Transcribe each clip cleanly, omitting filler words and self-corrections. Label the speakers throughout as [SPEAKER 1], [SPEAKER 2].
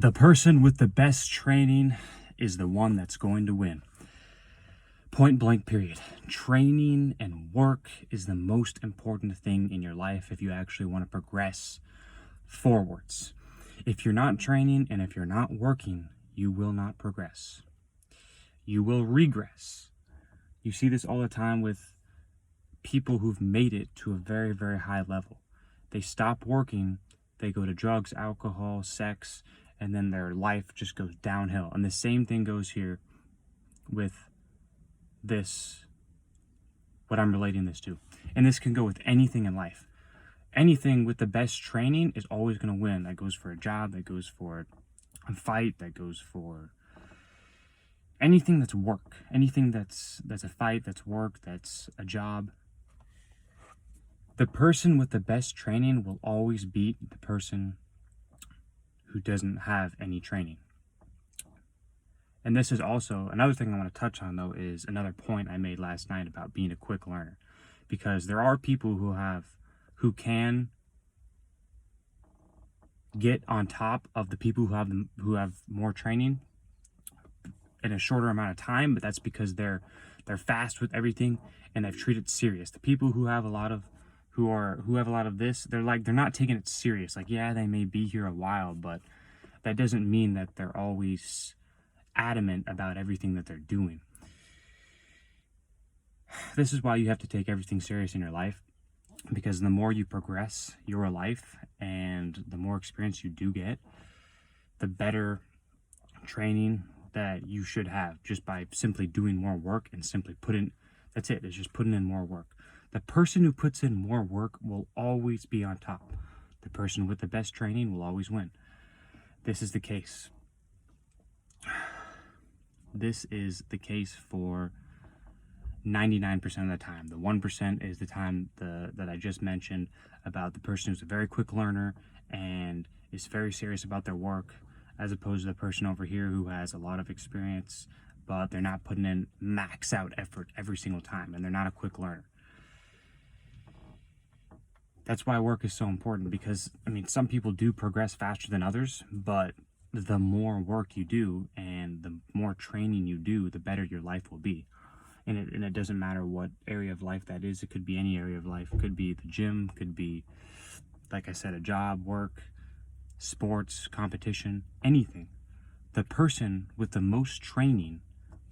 [SPEAKER 1] The person with the best training is the one that's going to win. Point blank, period. Training and work is the most important thing in your life if you actually want to progress forwards. If you're not training and if you're not working, you will not progress. You will regress. You see this all the time with people who've made it to a very, very high level. They stop working, they go to drugs, alcohol, sex, and then their life just goes downhill. And the same thing goes here with this, what I'm relating this to. And this can go with anything in life. Anything with the best training is always going to win. That goes for a job, that goes for a fight, that goes for anything that's work. Anything that's a fight, that's work, that's a job. The person with the best training will always beat the person who doesn't have any training. And this is also another thing I want to touch on, though, is another point I made last night about being a quick learner. Because there are people who can get on top of the people who have more training in a shorter amount of time, but that's because they're fast with everything and they've treated it serious. The people who have a lot of this, they're not taking it serious. Like, yeah, they may be here a while, but that doesn't mean that they're always adamant about everything that they're doing. This is why you have to take everything serious in your life, because the more you progress your life and the more experience you do get, the better training that you should have just by simply doing more work and simply that's it. It's just putting in more work. The person who puts in more work will always be on top. The person with the best training will always win. This is the case. This is the case for 99% of the time. The 1% is the time that I just mentioned about the person who's a very quick learner and is very serious about their work, as opposed to the person over here who has a lot of experience, but they're not putting in max out effort every single time, and they're not a quick learner. That's why work is so important, because, I mean, some people do progress faster than others, but the more work you do and the more training you do, the better your life will be. And it doesn't matter what area of life that is. It could be any area of life. It could be the gym, could be, like I said, a job, work, sports, competition, anything. The person with the most training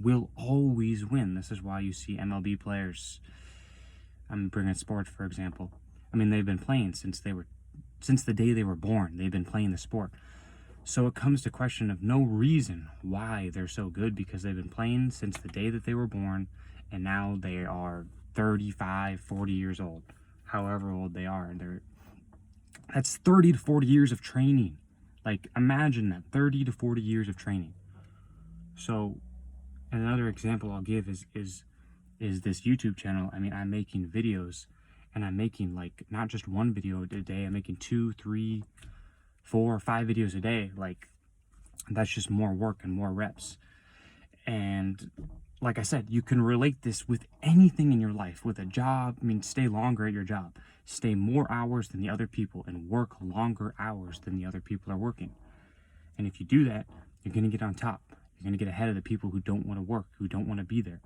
[SPEAKER 1] will always win. This is why you see MLB players. I'm bringing sports, for example. I mean, they've been playing since the day they were born. They've been playing the sport. So it comes to question of no reason why they're so good, because they've been playing since the day that they were born, and now they are 35, 40 years old, however old they are. That's 30 to 40 years of training. Like, imagine that, 30 to 40 years of training. So another example I'll give is this YouTube channel. I mean, I'm making videos, and I'm making, like, not just one video a day. I'm making 2, 3, 4 or 5 videos a day. Like, that's just more work and more reps. And like I said, you can relate this with anything in your life. With a job, I mean, stay longer at your job, stay more hours than the other people, and work longer hours than the other people are working. And if you do that, you're going to get on top. You're going to get ahead of the people who don't want to work, who don't want to be there.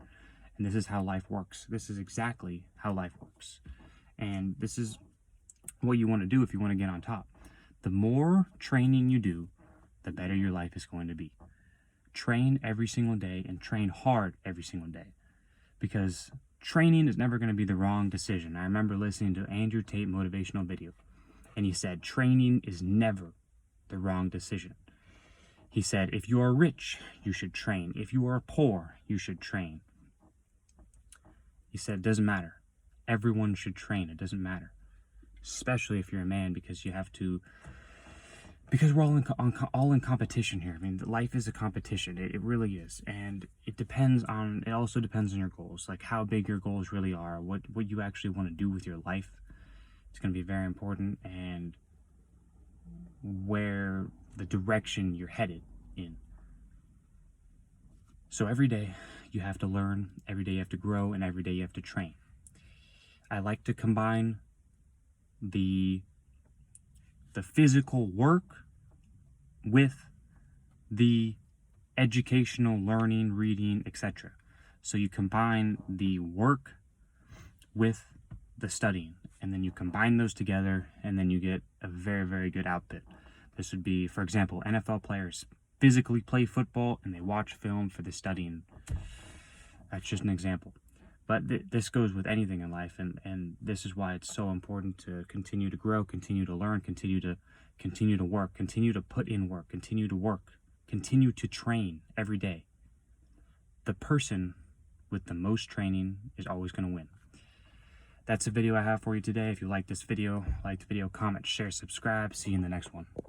[SPEAKER 1] And this is how life works. This is exactly how life works. And this is what you want to do if you want to get on top. The more training you do, the better your life is going to be. Train every single day, and train hard every single day, because training is never going to be the wrong decision. I remember listening to Andrew Tate motivational video, and he said training is never the wrong decision. He said, if you are rich, you should train. If you are poor, you should train. He said, it doesn't matter. Everyone should train. It doesn't matter. Especially if you're a man, because we're all in competition here. I mean, life is a competition. It really is. And it also depends on your goals, like how big your goals really are, what you actually want to do with your life. It's going to be very important, and where the direction you're headed in. So every day you have to learn, every day you have to grow, and every day you have to train. I like to combine the physical work with the educational, learning, reading, etc. So you combine the work with the studying, and then you combine those together, and then you get a very, very good output. This would be, for example, NFL players physically play football and they watch film for the studying. That's just an example. But this goes with anything in life, and this is why it's so important to continue to grow, continue to learn, continue to work, continue to put in work, continue to work, continue to train every day. The person with the most training is always going to win. That's the video I have for you today. If you like this video, like the video, comment, share, subscribe. See you in the next one.